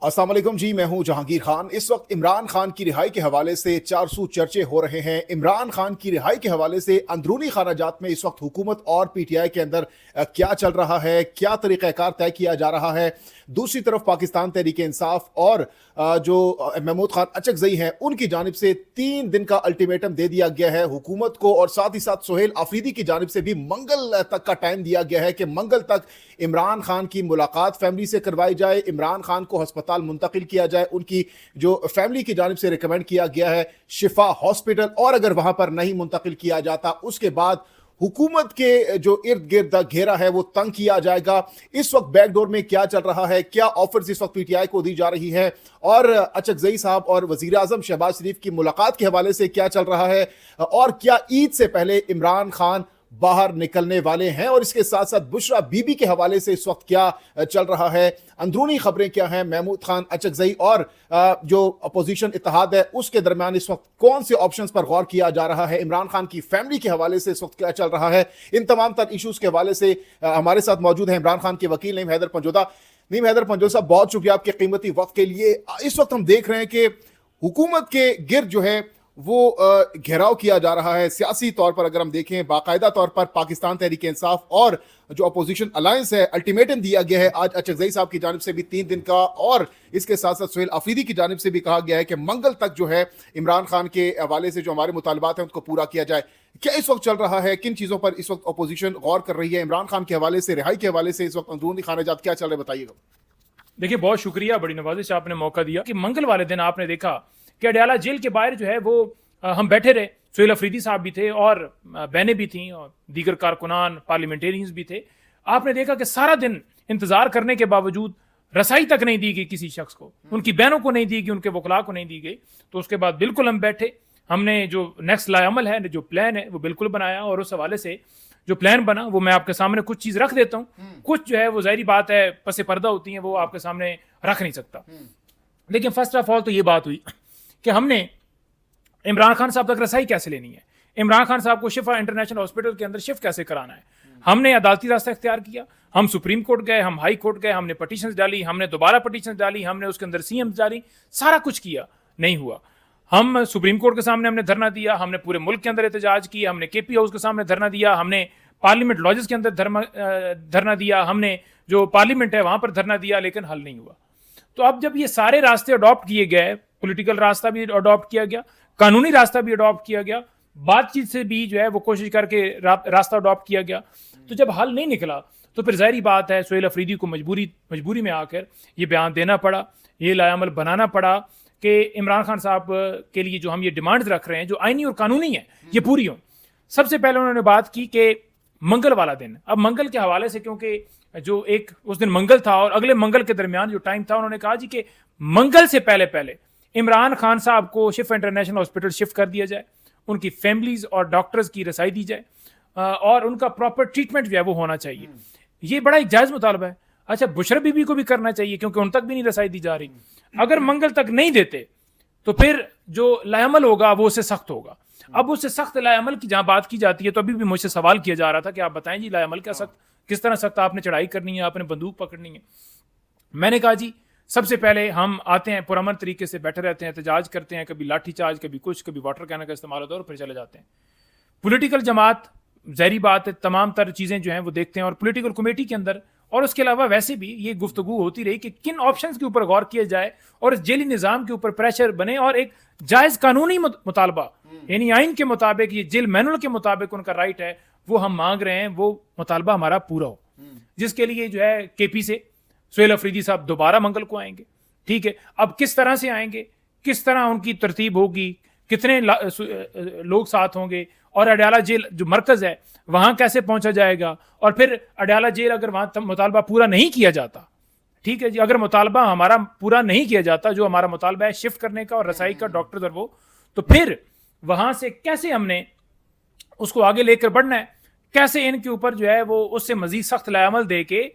अस्सलाम वालेकुम जी, मैं हूं जहांगीर खान। इस वक्त इमरान खान की रिहाई के हवाले से 400 चर्चे हो रहे हैं। इमरान खान की रिहाई के हवाले से अंदरूनी खानाजात में इस वक्त हुकूमत और पीटीआई के अंदर क्या चल रहा है, क्या तरीक़ाकार तय किया जा रहा है। दूसरी तरफ पाकिस्तान तहरीक इंसाफ और जो महमूद खान अचकजई हैं, उनकी जानिब से 3 दिन का अल्टीमेटम दे दिया गया है हुकूमत को, और साथ ही साथ सुहेल आफरीदी की जानिब से भी मंगल तक का टाइम दिया गया है कि मंगल तक इमरान खान की मुलाकात फैमिली से करवाई जाए, इमरान खान को अस्पताल मुंतकिल किया जाए। उनकी जो फैमिली की जानिब से रिकमेंड किया गया है शिफा हॉस्पिटल, और अगर वहां पर नहीं मुंतकिल किया जाता उसके बाद हुकूमत के जो इर्द गिर्द घेरा है वो तंग किया जाएगा। इस वक्त बैकडोर में क्या चल रहा है, क्या ऑफर्स इस वक्त पीटीआई को दी जा रही है, और अचकजई साहब और वजीर आजम शहबाज शरीफ की मुलाकात के हवाले से क्या चल रहा है, और क्या ईद से पहले इमरान खान बाहर निकलने वाले हैं, और इसके साथ साथ बुशरा बीबी के हवाले से इस वक्त क्या चल रहा है, अंदरूनी खबरें क्या हैं, महमूद खान अचकजई और जो अपोजिशन इत्तेहाद है उसके दरमियान इस वक्त कौन से ऑप्शंस पर गौर किया जा रहा है, इमरान खान की फैमिली के हवाले से इस वक्त क्या चल रहा है। इन तमाम तर इशूज़ के हवाले से हमारे साथ मौजूद है इमरान खान के वकील नईम हैदर पंजोदा। नईम हैदर पंजोदा साहब, बहुत शुक्रिया आपके कीमती वक्त के लिए। इस वक्त हम देख रहे हैं कि हुकूमत के गिर्द जो है वो घेराव किया जा रहा है सियासी तौर पर। अगर हम देखें बाकायदा तौर पर पाकिस्तान तहरीक इंसाफ और जो अपोजिशन अलायंस है, अल्टीमेटम दिया गया है आज अचकजई साहब की जानिब से भी 3 दिन का, और इसके साथ साथ सुहेल आफरीदी की जानिब से भी कहा गया है कि मंगल तक जो है इमरान खान के हवाले से जो हमारे मुतालबात हैं उनको पूरा किया जाए। क्या इस वक्त चल रहा है, किन चीज़ों पर इस वक्त अपोजिशन गौर कर रही है, इमरान खान के हवाले से, रिहाई के हवाले से इस वक्त अंदरूनी खानाजात क्या चल रहे हैं, बताइएगा। देखिए, बहुत शुक्रिया, बड़ी नवाजिश आपने मौका दिया कि मंगल वाले दिन आपने देखा कि अडयाला जेल के बाहर जो है वो हम बैठे रहे। सुहेल अफरीदी साहब भी थे और बहनें भी थीं और दीगर कारकुनान पार्लियामेंटेरियंस भी थे। आपने देखा कि सारा दिन इंतजार करने के बावजूद रसाई तक नहीं दी गई किसी शख्स को, उनकी बहनों को नहीं दी गई, उनके वकला को नहीं दी गई। तो उसके बाद बिल्कुल हम बैठे, हमने जो नेक्स्ट लाअमल है, जो प्लान है वो बिल्कुल बनाया, और उस हवाले से जो प्लान बना वो मैं आपके सामने कुछ चीज़ रख देता हूँ। कुछ जो है वो ज़ाहिरी बात है पसे पर्दा होती हैं, वो आपके सामने रख नहीं सकता। लेकिन फर्स्ट ऑफ ऑल तो ये बात हुई कि हमने इमरान खान साहब तक रसाई कैसे लेनी है, इमरान खान साहब को शिफा इंटरनेशनल हॉस्पिटल के अंदर शिफ्ट कैसे कराना है। हमने अदालती रास्ता इख्तियार किया, हम सुप्रीम कोर्ट गए, हम हाई कोर्ट गए, हमने पटिशंस डाली, हमने दोबारा पटिशंस डाली, हमने उसके अंदर सीएम डाली, सारा कुछ किया, नहीं हुआ। हम सुप्रीम कोर्ट के सामने हमने धरना दिया, हमने पूरे मुल्क के अंदर एहतजाज किया, हमने केपी हाउस के सामने धरना दिया, हमने पार्लियामेंट लॉजेस के अंदर धरना दिया, हमने जो पार्लियामेंट है वहां पर धरना दिया, लेकिन हल नहीं हुआ। तो अब जब ये सारे रास्ते अडॉप्ट किए गए, पॉलिटिकल रास्ता भी अडॉप्ट किया गया, कानूनी रास्ता भी अडॉप्ट किया गया, बातचीत से भी जो है वो कोशिश करके रास्ता अडॉप्ट किया गया, तो जब हल नहीं निकला तो फिर जाहिर बात है सुहेल अफरीदी को मजबूरी में आकर ये बयान देना पड़ा, ये लायामल बनाना पड़ा कि इमरान खान साहब के लिए जो हम ये डिमांड्स रख रहे हैं जो आईनी और कानूनी है ये पूरी हों। सबसे पहले उन्होंने बात की कि मंगल वाला दिन, अब मंगल के हवाले से क्योंकि जो एक उस दिन मंगल था और अगले मंगल के दरमियान जो टाइम था, उन्होंने कहा जी कि मंगल से पहले इमरान खान साहब को शिफा इंटरनेशनल हॉस्पिटल शिफ्ट कर दिया जाए, उनकी फैमिलीज और डॉक्टर्स की रसाई दी जाए, और उनका प्रॉपर ट्रीटमेंट जो है वो होना चाहिए। ये बड़ा एक जायज़ मुतालबा है। अच्छा, बुशरा बीबी को भी करना चाहिए क्योंकि उन तक भी नहीं रसाई दी जा रही। अगर मंगल तक नहीं देते तो फिर जो लाअमल होगा वो उससे सख्त होगा। अब उससे सख्त लाअमल की जहाँ बात की जाती है तो अभी भी मुझसे सवाल किया जा रहा था कि आप बताएं जी लाअमल क्या सख्त, किस तरह सख्त, आपने चढ़ाई करनी है, आपने बंदूक पकड़नी है। मैंने कहा जी सबसे पहले हम आते हैं, पुरअमन तरीके से बैठे रहते हैं, एहतजाज करते हैं, कभी लाठी चार्ज, कभी कुछ, कभी वाटर कैनन का इस्तेमाल होता है, और फिर चले जाते हैं। पॉलिटिकल जमात ज़ाहिरी बात है तमाम तर चीज़ें जो हैं वो देखते हैं, और पॉलिटिकल कमेटी के अंदर और उसके अलावा वैसे भी ये गुफ्तगू होती रही कि किन ऑप्शंस के ऊपर गौर किया जाए और इस जेली निज़ाम के ऊपर प्रेशर बने, और एक जायज़ कानूनी मुतालबा यानी आइन के मुताबिक, ये जेल मैनुअल के मुताबिक उनका राइट है वो हम मांग रहे हैं, वो मुतालबा हमारा पूरा हो। जिसके लिए जो है केपी से सुहेल अफरीदी साहब दोबारा मंगल को आएंगे, ठीक है। अब किस तरह से आएंगे, किस तरह उनकी तरतीब होगी, कितने लोग साथ होंगे, और अडयाला जेल जो मरकज़ है वहाँ कैसे पहुँचा जाएगा, और फिर अडयाला जेल अगर वहाँ मुतालबा पूरा नहीं किया जाता, ठीक है जी, अगर मुतालबा हमारा पूरा नहीं किया जाता, जो हमारा मुतालबा है शिफ्ट करने का और रसाई का, डॉक्टर और वो, तो फिर वहाँ से कैसे हमने उसको आगे लेकर बढ़ना है, कैसे इनके ऊपर जो है वो उससे मज़ीद सख्त लाअमल दे के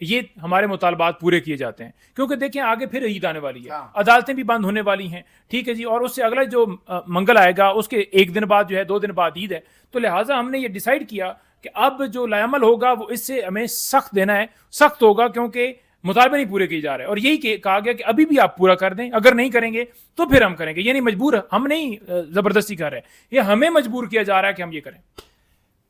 ये हमारे मुतालबात पूरे किए जाते हैं। क्योंकि देखिए आगे फिर ईद आने वाली है, अदालतें भी बंद होने वाली हैं, ठीक है जी, और उससे अगला जो मंगल आएगा उसके एक दिन बाद जो है 2 दिन बाद ईद है। तो लिहाजा हमने ये डिसाइड किया कि अब जो लाअमल होगा वो इससे हमें सख्त देना है, सख्त होगा, क्योंकि مطالبے نہیں پورے کیے جا رہے, اور یہی کہا گیا کہ ابھی بھی آپ پورا کر دیں, اگر نہیں کریں گے تو پھر ہم کریں گے. یعنی مجبور, ہم نہیں زبردستی کر رہے, یہ ہمیں مجبور کیا جا رہا ہے کہ ہم یہ کریں.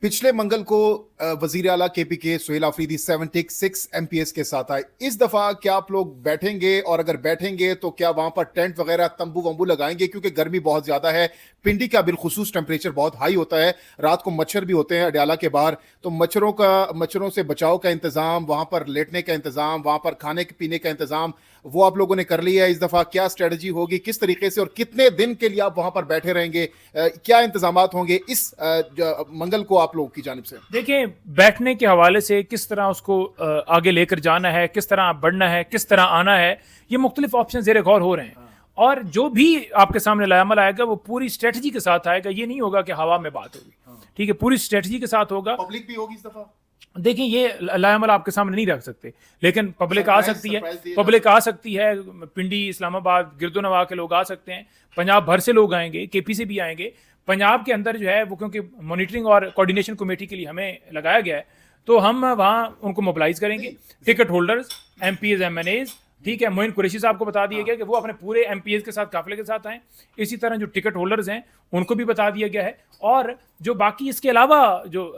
پچھلے منگل کو وزیر اعلیٰ کے پی کے سہیل آفریدی 76 MPs کے ساتھ آئے. اس دفعہ کیا آپ لوگ بیٹھیں گے, اور اگر بیٹھیں گے تو کیا وہاں پر ٹینٹ وغیرہ تمبو ومبو لگائیں گے, کیونکہ گرمی بہت زیادہ ہے, پنڈی کا بالخصوص ٹیمپریچر بہت ہائی ہوتا ہے, رات کو مچھر بھی ہوتے ہیں اڈیالہ کے باہر, تو مچھروں سے بچاؤ کا انتظام, وہاں پر لیٹنے کا انتظام, وہاں پر کھانے پینے کا انتظام, وہ آپ لوگوں نے کر لیا ہے. اس دفعہ کیا اسٹریٹجی ہوگی, کس طریقے سے اور کتنے دن کے لیے آپ وہاں پر بیٹھے رہیں گے, کیا انتظامات ہوں گے اس منگل کو آپ لوگوں کی جانب سے؟ دیکھیں, بیٹھنے کے حوالے سے کس طرح اس کو آگے لے کر جانا ہے, کس طرح بڑھنا ہے, کس طرح آنا ہے, یہ مختلف آپشن زیر غور ہو رہے ہیں. اور جو بھی آپ کے سامنے لائے عمل آئے گا وہ پوری اسٹریٹجی کے ساتھ آئے گا. یہ نہیں ہوگا کہ ہوا میں بات ہوگی, ٹھیک ہے, پوری اسٹریٹجی کے ساتھ ہوگا. پبلک بھی ہوگی اس دفعہ. دیکھیں, یہ لائے عمل آپ کے سامنے نہیں رکھ سکتے, لیکن پبلک آ سکتی ہے, پبلک آ سکتی ہے. پنڈی, اسلام آباد, گرد و نواح کے لوگ آ سکتے ہیں, پنجاب بھر سے لوگ آئیں گے, کے پی سے بھی آئیں گے. پنجاب کے اندر جو ہے وہ کیونکہ مانیٹرنگ اور کوارڈینیشن کمیٹی کے لیے ہمیں لگایا گیا ہے, تو ہم وہاں ان کو موبلائز کریں گے. ٹکٹ ہولڈرز, MPs, MNAs, ٹھیک ہے, معین قریشی صاحب کو بتا دیا گیا کہ وہ اپنے پورے MPs کے ساتھ قافلے کے ساتھ آئیں. اسی طرح جو ٹکٹ ہولڈرز ہیں ان کو بھی بتا دیا گیا ہے, اور جو باقی اس کے علاوہ جو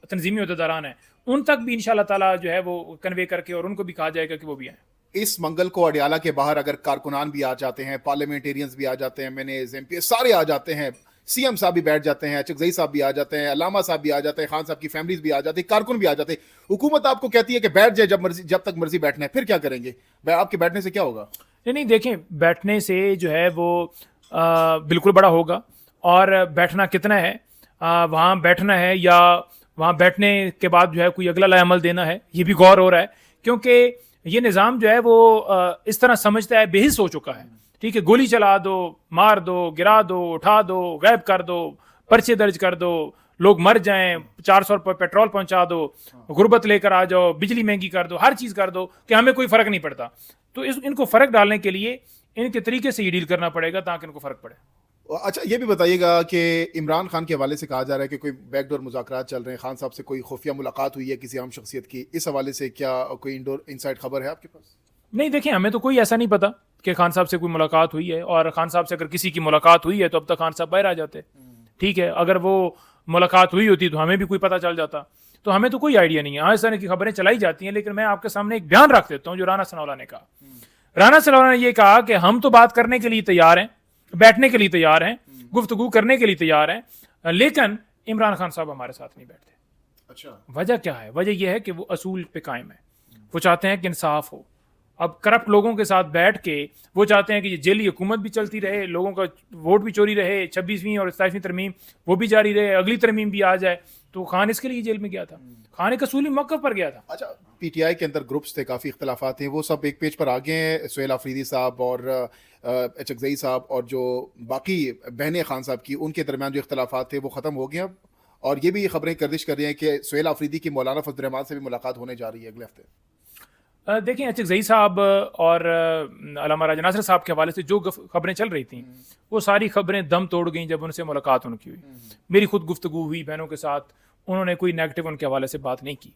تنظیمی عہدیداران ہیں ان تک بھی انشاءاللہ تعالیٰ جو ہے وہ کنوے کر کے, اور ان کو بھی کہا جائے گا کہ وہ بھی آئیں. اس منگل کو اڈیالہ کے باہر اگر کارکنان بھی آ جاتے ہیں, پارلیمنٹیرینز بھی آ جاتے ہیں, MNAs, MPs سارے آ جاتے ہیں, CM صاحب بھی بیٹھ جاتے ہیں, اچکزئی صاحب بھی آ جاتے ہیں, علامہ صاحب بھی آ جاتے ہیں, خان صاحب کی فیملیز بھی آ جاتی ہیں, کارکن بھی آ جاتے ہیں, حکومت آپ کو کہتی ہے کہ بیٹھ جائے جب تک مرضی بیٹھنا ہے, پھر کیا کریں گے؟ آپ کے بیٹھنے سے کیا ہوگا؟ نہیں, دیکھیں, بیٹھنے سے جو ہے وہ بالکل بڑا ہوگا, اور بیٹھنا کتنا ہے, وہاں بیٹھنا ہے یا وہاں بیٹھنے کے بعد جو ہے کوئی اگلا لائے عمل دینا ہے, یہ بھی غور ہو رہا ہے. کیونکہ یہ نظام جو ہے وہ اس طرح سمجھتا ہے, بے حس ہو چکا ہے, ٹھیک ہے, گولی چلا دو, مار دو, گرا دو, اٹھا دو, غائب کر دو, پرچے درج کر دو, لوگ مر جائیں, 400 روپے پیٹرول پہنچا دو, غربت لے کر آ جاؤ, بجلی مہنگی کر دو, ہر چیز کر دو کہ ہمیں کوئی فرق نہیں پڑتا. تو ان کو فرق ڈالنے کے لیے ان کے طریقے سے یہ ڈیل کرنا پڑے گا تاکہ ان کو فرق پڑے. اچھا, یہ بھی بتائیے گا کہ عمران خان کے حوالے سے کہا جا رہا ہے کہ کوئی بیک ڈور مذاکرات چل رہے ہیں, خان صاحب سے کوئی خفیہ ملاقات ہوئی ہے کسی اہم شخصیت کی, اس حوالے سے کیا کوئی انسائٹ خبر ہے آپ کے پاس؟ نہیں, دیکھیں, ہمیں تو کوئی ایسا نہیں پتا کہ خان صاحب سے کوئی ملاقات ہوئی ہے, اور خان صاحب سے اگر کسی کی ملاقات ہوئی ہے تو اب تک خان صاحب باہر آ جاتے, ٹھیک ہے. اگر وہ ملاقات ہوئی ہوتی تو ہمیں بھی کوئی پتہ چل جاتا, تو ہمیں تو کوئی آئیڈیا نہیں ہے. ہاں, اس طرح کی خبریں چلائی جاتی ہیں, لیکن میں آپ کے سامنے ایک بیان رکھ دیتا ہوں جو رانا ثناءاللہ نے کہا. رانا ثناءاللہ نے یہ کہا کہ ہم تو بات کرنے کے لیے تیار ہیں, بیٹھنے کے لیے تیار ہیں, گفتگو کرنے کے لیے تیار ہیں, لیکن عمران خان صاحب ہمارے ساتھ نہیں بیٹھتے. اچھا, وجہ کیا ہے؟ وجہ یہ ہے کہ وہ اصول پہ قائم ہے, وہ چاہتے ہیں کہ انصاف ہو. اب کرپٹ لوگوں کے ساتھ بیٹھ کے وہ چاہتے ہیں کہ یہ جیلی حکومت بھی چلتی رہے, لوگوں کا ووٹ بھی چوری رہے, 26ویں اور 27ویں ترمیم وہ بھی جاری رہے, اگلی ترمیم بھی آ جائے. تو خان اس کے لیے جیل میں گیا تھا, خان ایک اصولی موقف پر گیا تھا. اچھا, PTI کے اندر گروپس تھے, کافی اختلافات ہیں, وہ سب ایک پیج پر آ گئے ہیں. سہیل آفریدی صاحب اور اچکزئی صاحب اور جو باقی بہنیں خان صاحب کی, ان کے درمیان جو اختلافات تھے وہ ختم ہو گئے اب, اور یہ بھی خبریں گردش کر رہی ہیں کہ سہیل آفریدی کی مولانا فضل الرحمان سے بھی ملاقات ہونے جا رہی ہے اگلے ہفتے. دیکھیں, اچکزئی صاحب اور علامہ راجہ ناصر صاحب کے حوالے سے جو خبریں چل رہی تھیں وہ ساری خبریں دم توڑ گئیں جب ان سے ملاقات ان کی ہوئی. میری خود گفتگو ہوئی بہنوں کے ساتھ, انہوں نے کوئی نیگیٹو ان کے حوالے سے بات نہیں کی.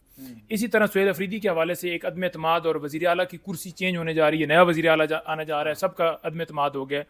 اسی طرح سہیل آفریدی کے حوالے سے ایک عدم اعتماد, اور وزیر اعلیٰ کی کرسی چینج ہونے جا رہی ہے, نیا وزیر اعلیٰ آنے جا رہا ہے, سب کا عدم اعتماد ہو گیا,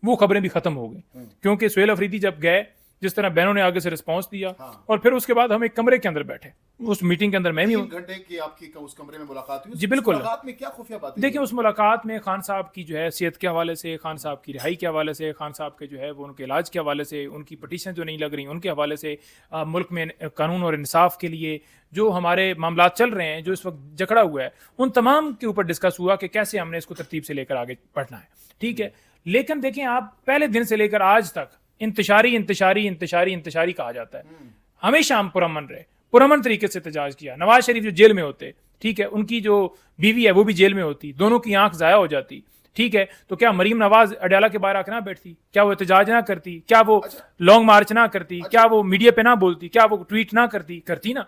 وہ خبریں بھی ختم ہو گئیں. کیونکہ سہیل آفریدی جب گئے, جس طرح بہنوں نے آگے سے رسپانس دیا, اور پھر اس کے بعد ہم ایک کمرے کے اندر بیٹھے, اس میٹنگ کے اندر میں بھی 3 گھنٹے کی آپ کی اس کمرے میں ملاقات ہوئی. جی بالکل. ملاقات میں کیا خفیہ باتیں؟ دیکھیں, اس ملاقات میں خان صاحب کی جو ہے صحت کے حوالے سے, خان صاحب کی رہائی کے حوالے سے, خان صاحب کے جو ہے وہ ان کے علاج کے حوالے سے, ان کی پٹیشن جو نہیں لگ رہی ان کے حوالے سے, ملک میں قانون اور انصاف کے لیے جو ہمارے معاملات چل رہے ہیں, جو اس وقت جکڑا ہوا ہے, ان تمام کے اوپر ڈسکس ہوا کہ کیسے ہم نے اس کو ترتیب سے لے کر آگے بڑھنا ہے, ٹھیک ہے. لیکن دیکھیں, آپ پہلے دن سے لے کر آج تک انتشاری کہا جاتا ہے. ہمیشہ ہم پرامن طریقے سے احتجاج کیا. نواز شریف جو جیل میں ہوتے, ٹھیک ہے, ان کی جو بیوی ہے وہ بھی جیل میں ہوتی, دونوں کی آنکھ ضائع ہو جاتی, ٹھیک ہے. تو کیا مریم نواز اڈیالہ کے باہر آ کے نہ بیٹھتی؟ کیا وہ احتجاج نہ کرتی؟ کیا وہ لانگ مارچ نہ کرتی؟ کیا وہ میڈیا پہ نہ بولتی؟ کیا وہ ٹویٹ نہ کرتی نا.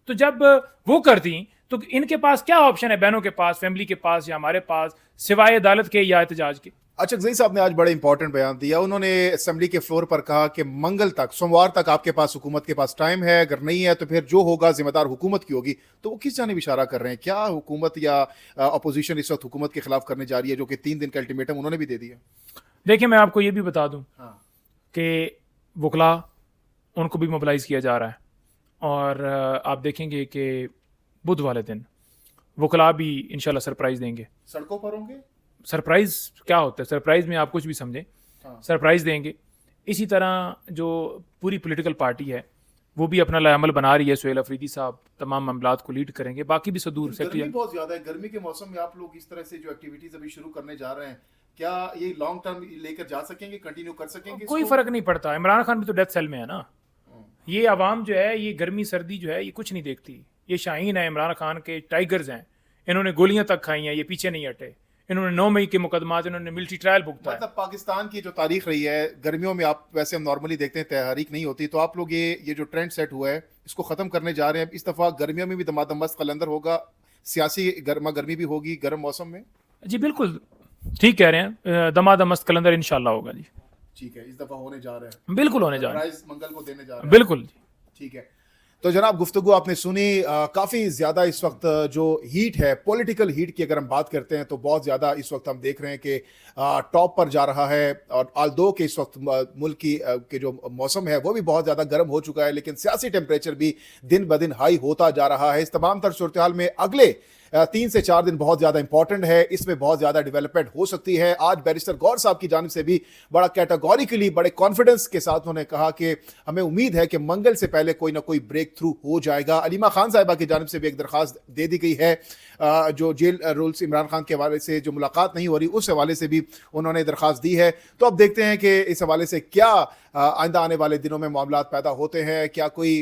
تو جب وہ کرتی تو ان کے پاس کیا آپشن ہے, بہنوں کے پاس, فیملی کے پاس, یا ہمارے پاس, سوائے عدالت کے یا احتجاج کے؟ अचकज़ई साहब ने आज बड़े इंपॉर्टेंट बयान दिया। उन्होंने असेंबली के फ्लोर पर कहा कि मंगल तक, सोमवार तक आपके पास हुकूमत के पास टाइम है, अगर नहीं है तो फिर जो होगा जिम्मेदार हुकूमत की होगी। तो वो किस जानिब इशारा कर रहे हैं? क्या हुकूमत या अपोजिशन इस वक्त हुकूमत के खिलाफ करने जा रही है, जो कि 3 दिन का अल्टीमेटम उन्होंने भी दे दिया? देखिए, मैं आपको ये भी बता दूं हाँ। कि वकला उनको भी मोबिलाइज़ किया जा रहा है, और आप देखेंगे कि बुध वाले दिन वकला भी इंशाल्लाह सरप्राइज़ देंगे। सड़कों पर होंगे? सरप्राइज़ क्या होता है? सरप्राइज़ में आप कुछ भी समझें, हाँ। सरप्राइज़ देंगे। इसी तरह जो पूरी पॉलिटिकल पार्टी है वो भी अपना लाएअमल बना रही है। सुहेल अफरीदी साहब तमाम मामलात को लीड करेंगे, बाकी भी सदूर गर्मी सेक्रेटरी। बहुत ज्यादा है। गर्मी के मौसम में आप लोग इस तरह से जो एक्टिविटीज अभी शुरू करने जा रहे हैं, क्या ये लॉन्ग टर्म लेकर जा सकेंगे, कंटिन्यू कर सकेंगे कोई इसको? फ़र्क नहीं पड़ता। इमरान खान भी तो डेथ सेल में है ना। ये आवाम जो है, ये गर्मी सर्दी जो है, ये कुछ नहीं देखती। ये शाहीन है, इमरान खान के टाइगर्स हैं। इन्होंने गोलियां तक खाई हैं, ये पीछे नहीं हटे। इन्होंने 9 मई के मुकदमात, इन्होंने मिलिट्री ट्रायल भुगता है। मतलब पाकिस्तान की जो तारीख रही है, गर्मियों में आप वैसे हम नॉर्मली देखते हैं तहरीक नहीं होती, तो आप लोग ये जो ट्रेंड सेट हुआ है इसको ख़त्म करने जा रहे हैं। इस दफ़ा गर्मियों में भी दमादम मस्त कलंदर होगा, सियासी गर्मा गर्मी भी होगी गर्म मौसम में। जी बिल्कुल ठीक कह रहे हैं। दमादम मस्त कलंदर इंशाल्लाह होगा जी। ठीक है, इस दफ़ा होने जा रहे हैं, बिल्कुल होने जा रहा है, प्राइज मंगल को देने जा रहे हैं। बिल्कुल जी। ठीक है। तो जनाब, गुफ्तगू आपने सुनी। काफ़ी ज़्यादा इस वक्त जो हीट है, पॉलिटिकल हीट की अगर हम बात करते हैं तो बहुत ज़्यादा इस वक्त हम देख रहे हैं कि टॉप पर जा रहा है। और आल्दो के इस वक्त मुल्क की के जो मौसम है वो भी बहुत ज़्यादा गर्म हो चुका है, लेकिन सियासी टेम्परेचर भी दिन ब दिन हाई होता जा रहा है। इस तमाम तर सूरत हाल में अगले 3 से 4 दिन बहुत ज़्यादा इंपॉर्टेंट है, इसमें बहुत ज़्यादा डेवलपमेंट हो सकती है। आज बैरिस्टर गौर साहब की जानिब से भी बड़ा कैटेगोरिकली, बड़े कॉन्फिडेंस के साथ उन्होंने कहा कि हमें उम्मीद है कि मंगल से पहले कोई ना कोई ब्रेक थ्रू हो जाएगा। अलीमा खान साहिबा की जानिब से भी एक दरख्वास्त दे दी गई है। जो जेल रूल्स इमरान खान के हवाले से जो मुलाकात नहीं हो रही, उस हवाले से भी उन्होंने दरख्वास्त दी है। तो अब देखते हैं कि इस हवाले से क्या आइंदा आने वाले दिनों में मामलात पैदा होते हैं, क्या कोई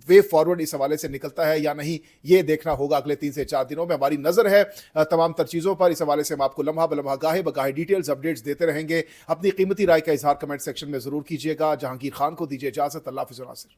वे फॉरवर्ड इस हवाले से निकलता है या नहीं, ये देखना होगा अगले 3 से 4 दिनों में। हमारी नज़र है तमाम तर चीज़ों पर। इस हवाले से हम आपको लम्हा ब लम्हा, गाहे बगाहे डिटेल्स अपडेट्स देते रहेंगे। अपनी कीमती राय का इजहार कमेंट सेक्शन में ज़रूर कीजिएगा। जहांगीर खान को दीजिए इजाज़त। अल्लाह हाफ़िज़ नासिर।